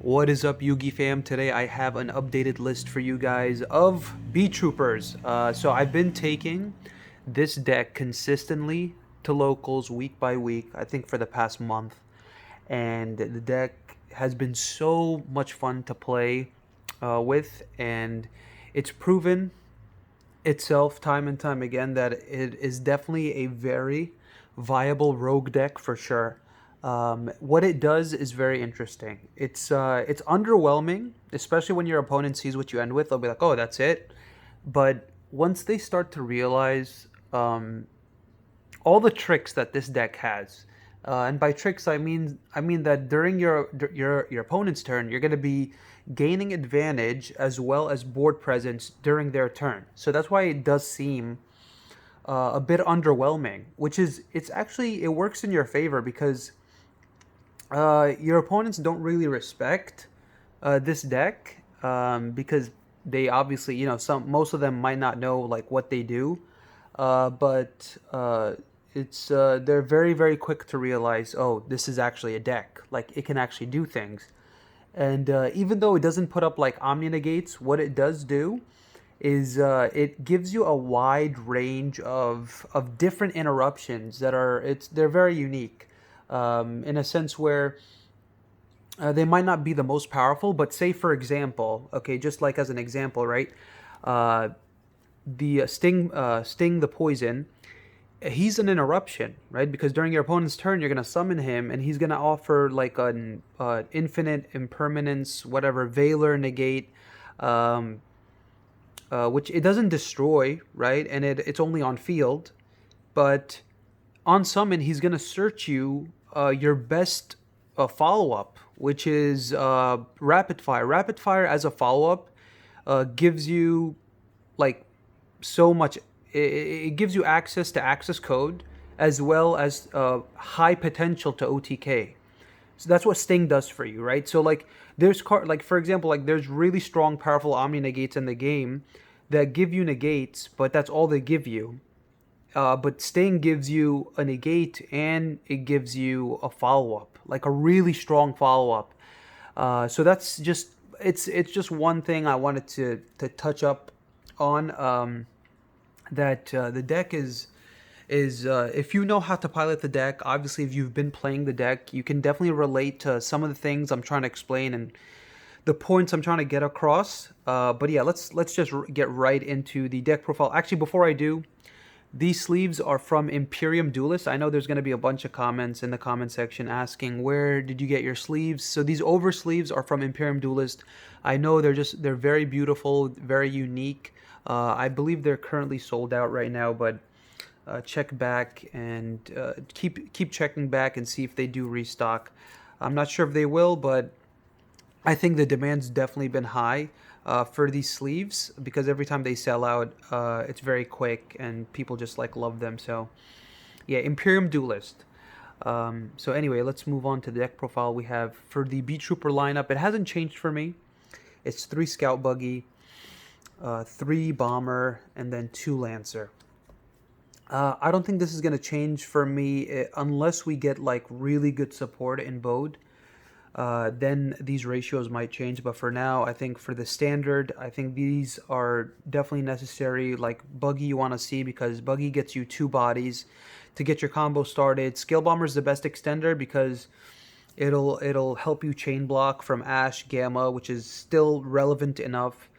What is up, Yugi fam? Today I have an updated list for you guys of Beetroopers. So I've been taking this deck consistently to locals week by week, I think for the past month. And the deck has been so much fun to play with, and it's proven itself time and time again that it is definitely a very viable rogue deck for sure. What it does is very interesting. It's underwhelming, especially when your opponent sees what you end with. They'll be like, "Oh, that's it." But once they start to realize all the tricks that this deck has, and by tricks I mean that during your opponent's turn, you're going to be gaining advantage as well as board presence during their turn. So that's why it does seem a bit underwhelming, which is it works in your favor because your opponents don't really respect this deck because they obviously, most of them might not know like what they do, but it's they're very very quick to realize, oh, this is actually a deck. Like it can actually do things, and even though it doesn't put up like Omni negates, what it does do is it gives you a wide range of different interruptions that they're very unique in a sense where they might not be the most powerful, but say for example, okay, just like as an example, right? Uh, the Sting the Poison, he's an interruption, right? Because during your opponent's turn, you're gonna summon him, and he's gonna offer like an infinite impermanence, whatever Veiler negate, um, which it doesn't destroy, right? And it's only on field, but on summon, he's gonna search you your best follow up, which is rapid fire. Rapid fire as a follow up gives you like so much. It gives you access to access code as well as high potential to OTK. So that's what Sting does for you, right? So like like for example, like there's really strong, powerful Omni negates in the game that give you negates, but that's all they give you. But Sting gives you a negate and it gives you a follow up, like a really strong follow up. So that's just it's just one thing I wanted to touch up on. That the deck is if you know how to pilot the deck, obviously if you've been playing the deck, you can definitely relate to some of the things I'm trying to explain and the points I'm trying to get across. But yeah, let's just get right into the deck profile. Actually, before I do, these sleeves are from Imperium Duelist. I know there's going to be a bunch of comments in the comment section asking where did you get your sleeves. So these over sleeves are from Imperium Duelist. I know they're very beautiful, very unique. I believe they're currently sold out right now, but check back and keep checking back and see if they do restock. I'm not sure if they will, but I think the demand's definitely been high for these sleeves because every time they sell out, it's very quick and people just like love them. So yeah, Imperium Duelist. So anyway, let's move on to the deck profile we have for the Beetrooper lineup. It hasn't changed for me. It's 3 Scout Buggy, 3 Bomber, and then 2 Lancer. I don't think this is going to change for me unless we get like really good support in Bode. Then these ratios might change, but for now, I think for the standard, I think these are definitely necessary. Like Buggy, you want to see because Buggy gets you 2 bodies to get your combo started. Scale Bomber is the best extender because it'll help you chain block from Ash Gamma, which is still relevant enough.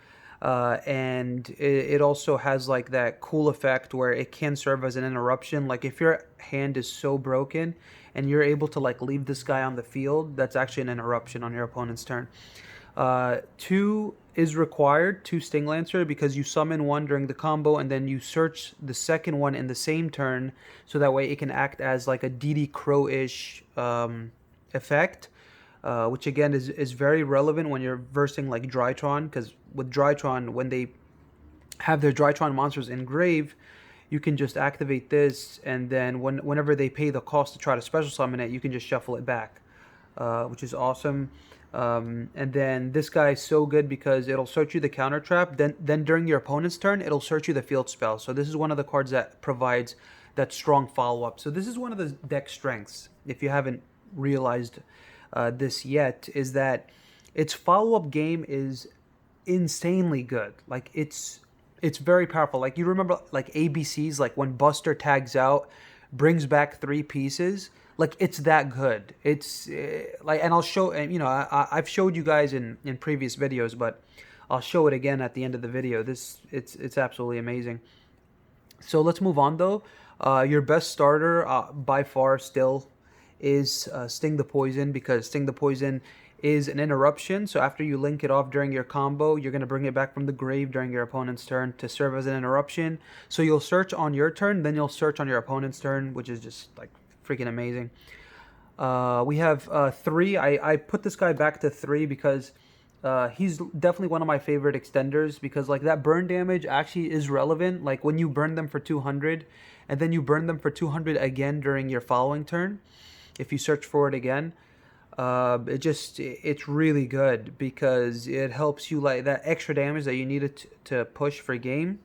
And it also has like that cool effect where it can serve as an interruption. Like if your hand is so broken and you're able to like leave this guy on the field, that's actually an interruption on your opponent's turn. 2 is required, 2 Sting Lancer, because you summon one during the combo and then you search the second one in the same turn, so that way it can act as like a DD Crow-ish effect. Which again is very relevant when you're versing like Drytron, because with Drytron, when they have their Drytron monsters in grave, you can just activate this, and then whenever they pay the cost to try to special summon it, you can just shuffle it back, which is awesome. And then this guy is so good because it'll search you the counter trap. Then during your opponent's turn, it'll search you the field spell. So this is one of the cards that provides that strong follow up. So this is one of the deck strengths. If you haven't realized this yet, is that its follow-up game is insanely good. Like it's very powerful. Like you remember like ABCs, like when Buster tags out, brings back three pieces. Like it's that good. It's like, and I'll show, and you know, I've showed you guys in previous videos, but I'll show it again at the end of the video. This it's absolutely amazing. So let's move on though. Your best starter by far still is Sting the Poison, because Sting the Poison is an interruption. So after you link it off during your combo, you're going to bring it back from the grave during your opponent's turn to serve as an interruption. So you'll search on your turn, then you'll search on your opponent's turn, which is just like freaking amazing. We have 3. I put this guy back to 3 because he's definitely one of my favorite extenders, because like that burn damage actually is relevant. Like when you burn them for 200 and then you burn them for 200 again during your following turn, if you search for it again, it's really good because it helps you, like that extra damage that you needed to push for game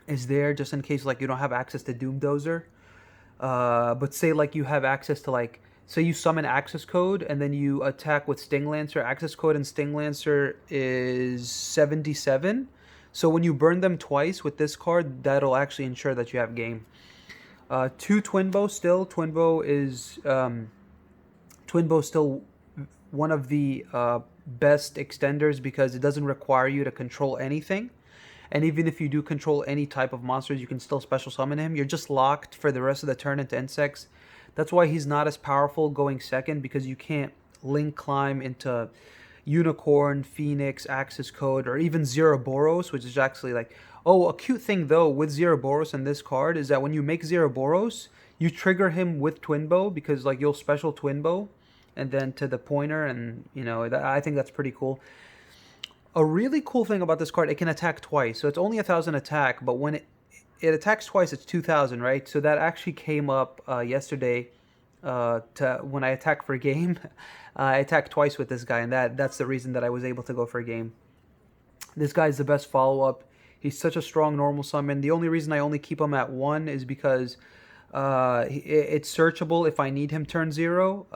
is there just in case like you don't have access to Doom Dozer. But say like you have access to, like, say you summon access code and then you attack with Sting Lancer. Access code and Sting Lancer is 77. So when you burn them twice with this card, that'll actually ensure that you have game. 2 Twinbow still. Twinbow still one of the best extenders because it doesn't require you to control anything. And even if you do control any type of monsters, you can still special summon him. You're just locked for the rest of the turn into insects. That's why he's not as powerful going second, because you can't link climb into Unicorn, Phoenix, Access Code, or even Zeroboros, which is actually like... Oh, a cute thing though with Zeroboros and this card is that when you make Zeroboros, you trigger him with Twinbow, because like you'll special Twinbow and then to the pointer, and you know, I think that's pretty cool. A really cool thing about this card, it can attack twice. So it's only 1,000 attack, but when it attacks twice, it's 2,000, right? So that actually came up yesterday to when I attacked for a game. I attacked twice with this guy, and that's the reason that I was able to go for a game. This guy is the best follow-up. He's such a strong normal summon. The only reason I only keep him at 1 is because it's searchable if I need him turn 0,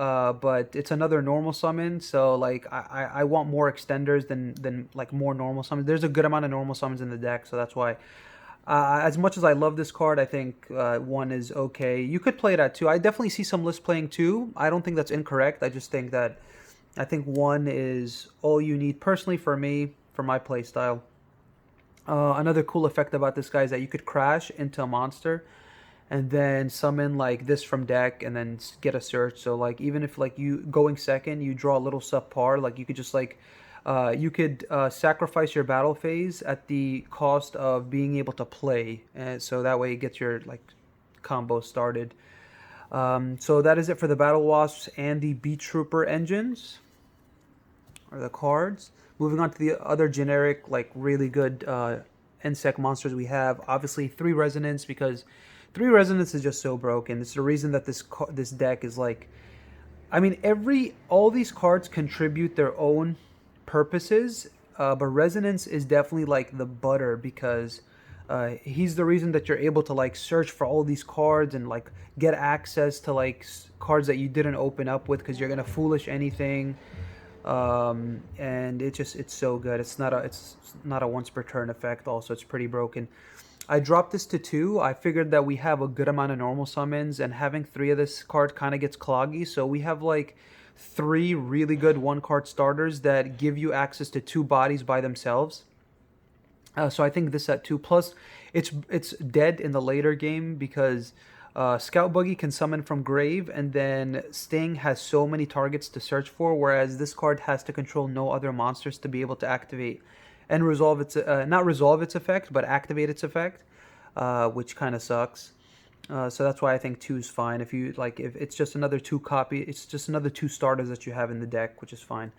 but it's another normal summon, so like I want more extenders than like more normal summons. There's a good amount of normal summons in the deck, so that's why as much as I love this card, I think 1 is okay. You could play it at 2. I definitely see some lists playing 2. I don't think that's incorrect. I just think that 1 is all you need personally for me, for my play style. Another cool effect about this guy is that you could crash into a monster and then summon like this from deck and then get a search. So like even if like you going second, you draw a little subpar, like you could just like you could sacrifice your battle phase at the cost of being able to play, and so that way it gets your like combo started. So that is it for the Battle Wasps and the Beetrooper engines, or the cards. Moving on to the other generic, like really good insect monsters we have. Obviously 3 Resonance, because 3 Resonance is just so broken. It's the reason that this deck is like, I mean, all these cards contribute their own purposes, but Resonance is definitely like the butter, because he's the reason that you're able to like search for all these cards and like get access to like cards that you didn't open up with, because you're gonna foolish anything. And it's so good. It's not a once per turn effect. Also, it's pretty broken. I dropped this to 2. I figured that we have a good amount of normal summons, and having 3 of this card kind of gets cloggy. So we have like 3 really good 1-card starters that give you access to 2 bodies by themselves. So I think this at 2. Plus, it's dead in the later game because Scout Buggy can summon from grave, and then Sting has so many targets to search for, whereas this card has to control no other monsters to be able to activate and resolve its not resolve its effect, but activate its effect, which kind of sucks. So that's why I think 2 is fine. If it's just another 2 it's just another 2 starters that you have in the deck, which is fine.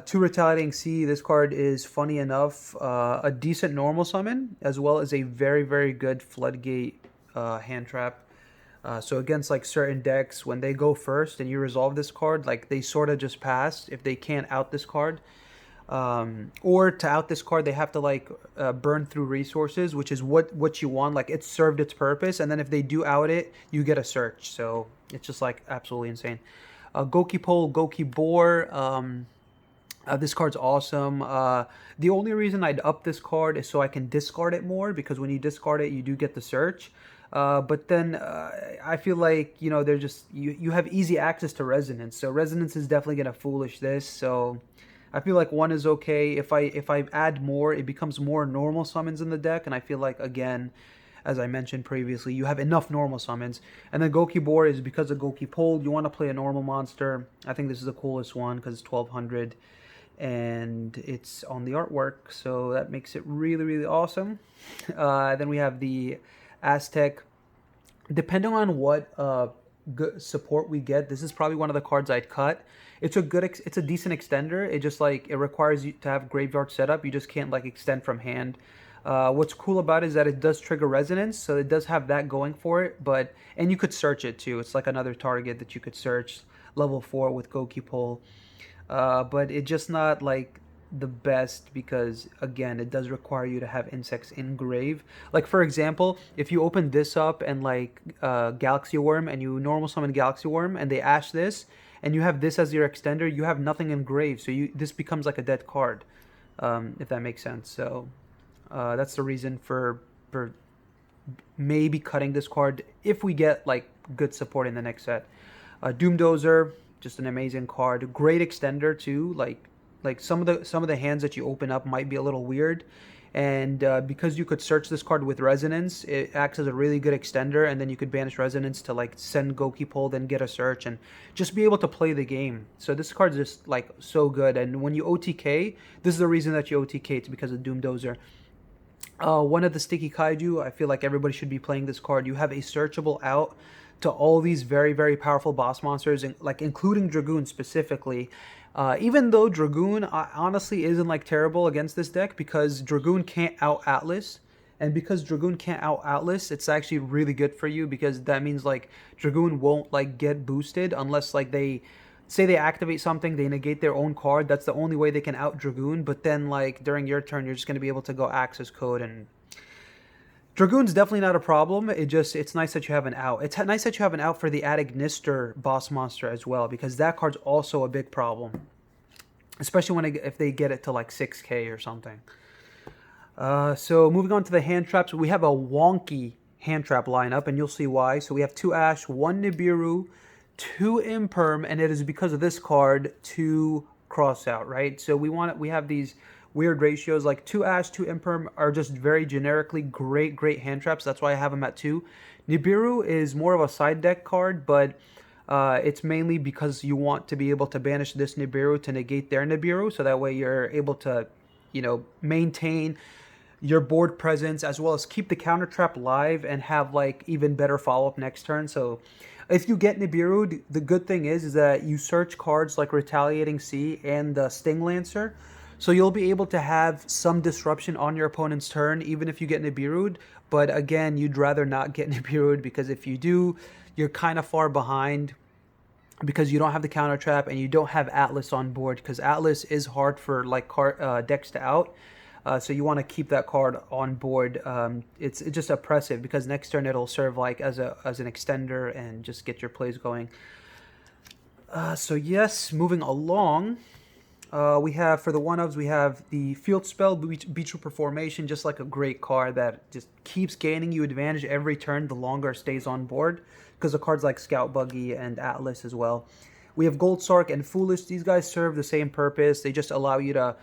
2 Retaliating Sea. This card is, funny enough, a decent normal summon, as well as a very, very good Floodgate hand trap. So against like certain decks, when they go first and you resolve this card, like they sort of just pass if they can't out this card. Or to out this card, they have to like burn through resources, which is what you want. Like, it's served its purpose, and then if they do out it, you get a search. So it's just like absolutely insane. Goki Pole, Goki Boar. This card's awesome. The only reason I'd up this card is so I can discard it more, because when you discard it, you do get the search. But then I feel like, they're just you have easy access to resonance, so resonance is definitely gonna foolish this. So I feel like one is okay. If I add more, it becomes more normal summons in the deck, and I feel like, again, as I mentioned previously, you have enough normal summons. And then Goki Board is because of Goki Pulled. You want to play a normal monster. I think this is the coolest one because it's 1200 and it's on the artwork, so that makes it really, really awesome. Then we have the Aztec. Depending on what good support we get, this is probably one of the cards I'd cut. It's a decent extender. It just like it requires you to have graveyard setup. You just can't like extend from hand. What's cool about it is that it does trigger resonance, so it does have that going for it. And you could search it too. It's like another target that you could search level 4 with Goki Pull. But it's just not like the best because, again, it does require you to have insects in grave. Like, for example, if you open this up and like Galaxy Worm, and you normal summon Galaxy Worm and they ash this, and you have this as your extender, you have nothing in grave, so this becomes like a dead card, if that makes sense. So that's the reason for maybe cutting this card if we get like good support in the next set. Doomdozer, just an amazing card. Great extender too. Like some of the hands that you open up might be a little weird, and because you could search this card with resonance, it acts as a really good extender. And then you could banish resonance to like send Goki Pull, then get a search, and just be able to play the game. So this card's just like so good. And when you OTK, this is the reason that you OTK. It's because of Doomdozer. One of the Sticky Kaiju, I feel like everybody should be playing this card. You have a searchable out to all these very, very powerful boss monsters, like including Dragoon specifically. Even though Dragoon honestly isn't like terrible against this deck because Dragoon can't out Atlas. And because Dragoon can't out Atlas, it's actually really good for you because that means like Dragoon won't like get boosted unless like they say they activate something, they negate their own card. That's the only way they can out Dragoon. But then like during your turn, you're just going to be able to go access code, and Dragoon's definitely not a problem. It's nice that you have an out. It's nice that you have an out for the Adagnister boss monster as well, because that card's also a big problem, especially if they get it to like 6k or something. So moving on to the hand traps, we have a wonky hand trap lineup, and you'll see why. So we have 2 Ash, 1 Nibiru, 2 Imperm, and it is because of this card 2 cross out, right? So we have these weird ratios, like 2 Ash, 2 Imperm are just very generically great hand traps. That's why I have them at 2. Nibiru is more of a side deck card, but it's mainly because you want to be able to banish this Nibiru to negate their Nibiru, so that way you're able to, maintain your board presence as well as keep the counter trap live and have like even better follow-up next turn. So if you get Nibiru, the good thing is that you search cards like Retaliating Sea and the Sting Lancer. So you'll be able to have some disruption on your opponent's turn, even if you get Nibiru'd. But again, you'd rather not get Nibiru'd, because if you do, you're kind of far behind because you don't have the counter trap and you don't have Atlas on board, because Atlas is hard for like decks to out. So you want to keep that card on board. It's just oppressive because next turn it'll serve like as an extender and just get your plays going. So yes, moving along. We have, for the 1-ofs, we have the Field Spell, Beetrooper Formation, just like a great card that just keeps gaining you advantage every turn the longer it stays on board, because of cards like Scout Buggy and Atlas as well. We have Gold Sark and Foolish. These guys serve the same purpose. They just allow you to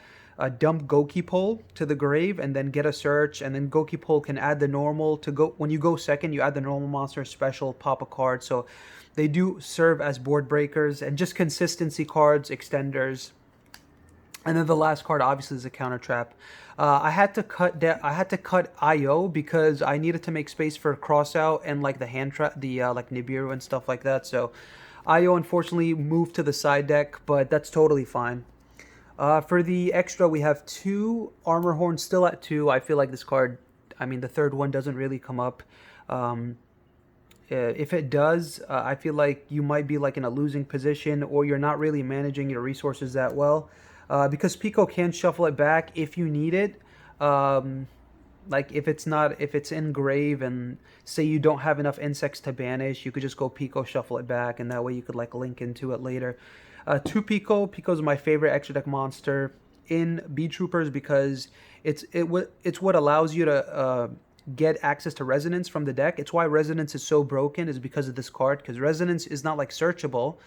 dump Goki Pull to the grave and then get a search, and then Goki Pull can add the normal to go. When you go second, you add the normal monster special, pop a card. So they do serve as board breakers and just consistency cards, extenders. And then the last card obviously is a counter trap. I had to cut IO because I needed to make space for cross out and like the hand trap, like Nibiru and stuff like that. So IO unfortunately moved to the side deck, but that's totally fine. For the extra, we have 2 Armor Horns still at 2. I feel like this card, I mean, the third one doesn't really come up. If it does, I feel like you might be like in a losing position, or you're not really managing your resources that well. Because Pico can shuffle it back if you need it. Like if it's in grave and say you don't have enough insects to banish, you could just go Pico, shuffle it back, and that way you could like link into it later. Two Pico. Pico's my favorite extra deck monster in Beetroopers because it's what allows you to get access to Resonance from the deck. It's why Resonance is so broken, is because of this card, because Resonance is not like searchable.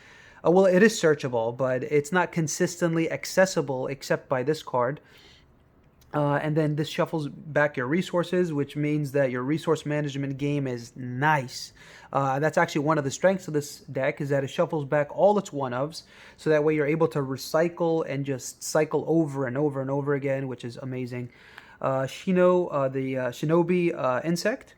Well, it is searchable, but it's not consistently accessible except by this card. And then this shuffles back your resources, which means that your resource management game is nice. That's actually one of the strengths of this deck, is that it shuffles back all its one-ofs, so that way you're able to recycle and just cycle over and over and over again, which is amazing. Shinobi Insect.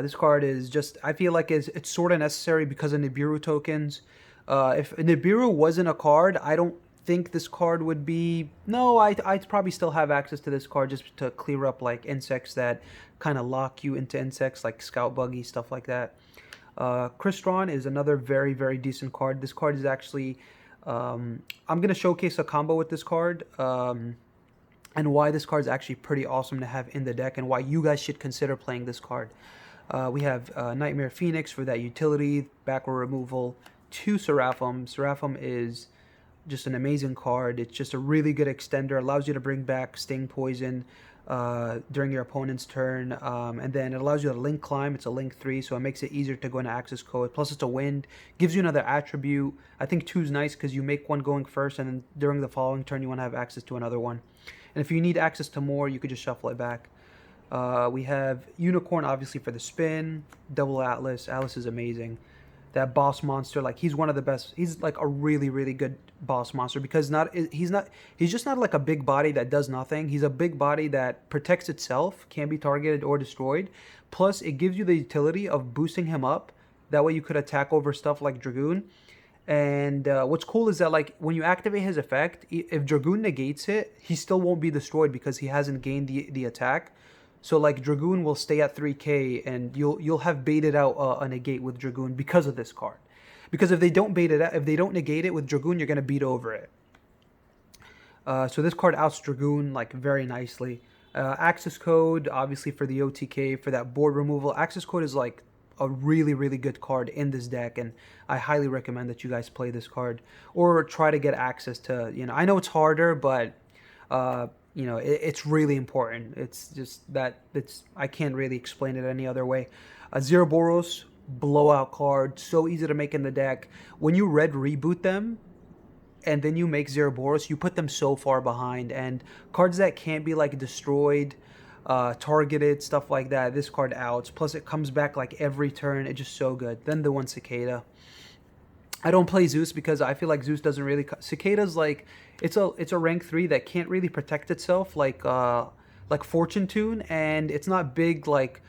This card is just, I feel like it's sort of necessary because of Nibiru tokens. If Nibiru wasn't a card, I don't think this card would be... No, I'd probably still have access to this card just to clear up like insects that kind of lock you into insects, like Scout Buggy, stuff like that. Crystron is another very, very decent card. This card is actually... I'm going to showcase a combo with this card, and why this card is actually pretty awesome to have in the deck, and why you guys should consider playing this card. We have Nightmare Phoenix for that utility, backward removal, 2 Seraphim. Seraphim is just an amazing card. It's just a really good extender. Allows you to bring back Sting Poison during your opponent's turn. And then it allows you to link climb. It's a link 3, so it makes it easier to go into access code. Plus it's a wind. Gives you another attribute. I think 2 is nice because you make one going first, and then during the following turn you want to have access to another one. And if you need access to more, you could just shuffle it back. We have Unicorn, obviously, for the spin. Double Atlas. Atlas is amazing. That boss monster, like, he's one of the best. He's like a really, really good boss monster, because he's just not like a big body that does nothing. He's a big body that protects itself, can be targeted or destroyed. Plus, it gives you the utility of boosting him up. That way you could attack over stuff like Dragoon. And what's cool is that, like, when you activate his effect, if Dragoon negates it, he still won't be destroyed because he hasn't gained the attack. So like Dragoon will stay at 3k, and you'll have baited out a negate with Dragoon because of this card. Because if they don't bait it out, if they don't negate it with Dragoon, you're gonna beat over it. So this card outs Dragoon like very nicely. Access code, obviously, for the OTK, for that board removal. Access code is like a really, really good card in this deck, and I highly recommend that you guys play this card or try to get access to. I know it's harder, but it's really important. It's just that I can't really explain it any other way. Zeroboros, blowout card, so easy to make in the deck. When you red reboot them and then you make Zeroboros, you put them so far behind, and cards that can't be like destroyed, targeted, stuff like that, this card outs. Plus it comes back like every turn. It's just so good. Then the one Cicada. I don't play Zeus because I feel like Zeus doesn't really... Cicada's like... It's a rank 3 that can't really protect itself like Fortune Tune, and it's not big like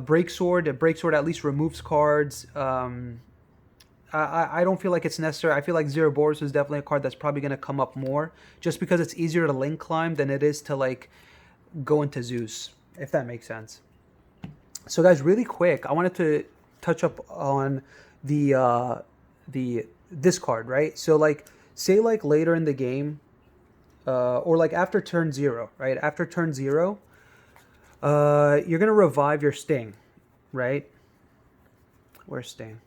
Break Sword. A Break Sword at least removes cards. I don't feel like it's necessary. I feel like Zeroboros is definitely a card that's probably going to come up more, just because it's easier to link climb than it is to like go into Zeus, if that makes sense. So guys, really quick, I wanted to touch up on this card, right? So like, say like later in the game, or like after turn 0, right? After turn 0, you're gonna revive your Sting, right? Where's Sting?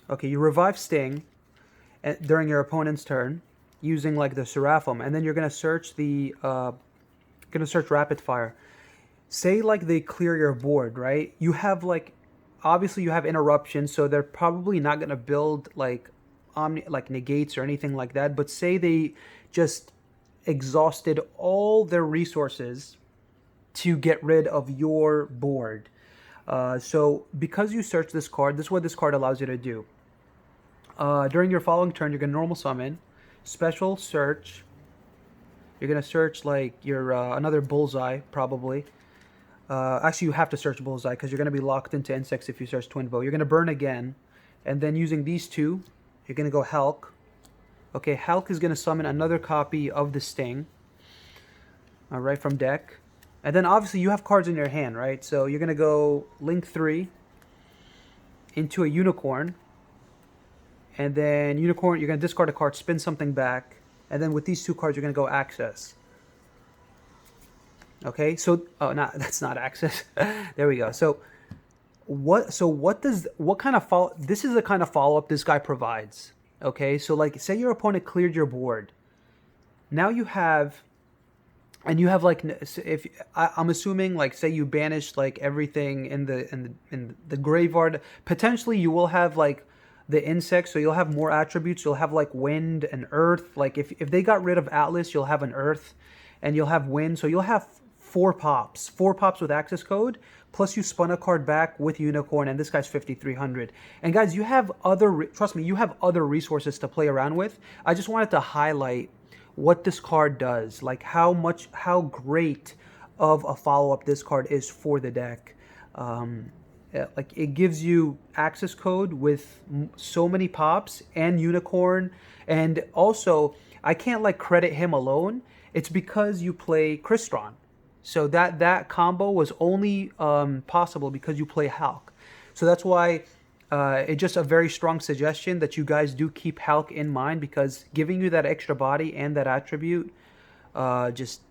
Okay, you revive Sting during your opponent's turn using like the Seraphim, and then you're gonna search Rapid Fire. Say like they clear your board, right? You have like, obviously you have interruption, so they're probably not gonna build like negates or anything like that. But say they just exhausted all their resources to get rid of your board. So because you search this card, this is what this card allows you to do. During your following turn, you're gonna normal summon, special search. You're gonna search like your another Bullseye probably. Actually, you have to search Bullseye because you're going to be locked into insects if you search Twin Bow. You're going to burn again, and then using these two, you're going to go Hulk. Okay, Hulk is going to summon another copy of the Sting. All right, from deck. And then obviously you have cards in your hand, right? So you're going to go Link 3 into a Unicorn. And then Unicorn, you're going to discard a card, spin something back. And then with these two cards, you're going to go Access. Okay, so that's not Access. There we go. What kind of follow? This is the kind of follow up this guy provides. Okay, so like say your opponent cleared your board. Now you have, and you have like if I'm assuming like say you banished like everything in the graveyard. Potentially you will have like the insects, so you'll have more attributes. You'll have like wind and earth. Like if they got rid of Atlas, you'll have an earth, and you'll have wind. So you'll have four pops with access code. Plus you spun a card back with unicorn, and this guy's 5,300. And guys, you have other trust me, you have other resources to play around with. I just wanted to highlight what this card does, like how great of a follow-up this card is for the deck. Like it gives you access code with so many pops and unicorn, and also I can't like credit him alone. It's because you play Crystron, so that combo was only possible because you play Hulk. So that's why it's just a very strong suggestion that you guys do keep Hulk in mind, because giving you that extra body and that attribute, just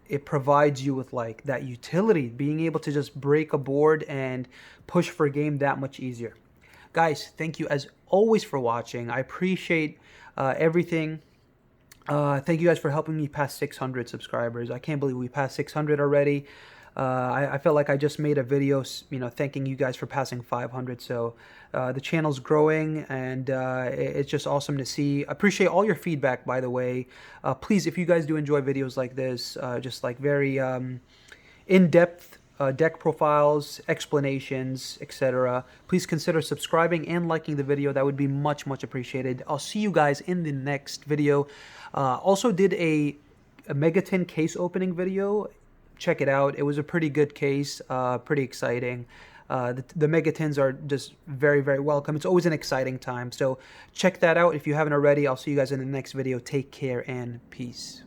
it provides you with like that utility, being able to just break a board and push for a game that much easier. Guys, thank you as always for watching. I appreciate everything. Thank you guys for helping me pass 600 subscribers. I can't believe we passed 600 already. I felt like I just made a video, thanking you guys for passing 500. So the channel's growing, and it's just awesome to see. I appreciate all your feedback, by the way. Please, if you guys do enjoy videos like this, just like very in-depth deck profiles, explanations, etc., please consider subscribing and liking the video. That would be much, much appreciated. I'll see you guys in the next video. Also did a Megatin case opening video. Check it out. It was a pretty good case, pretty exciting. The Megatins are just very, very welcome. It's always an exciting time. So check that out if you haven't already. I'll see you guys in the next video. Take care and peace.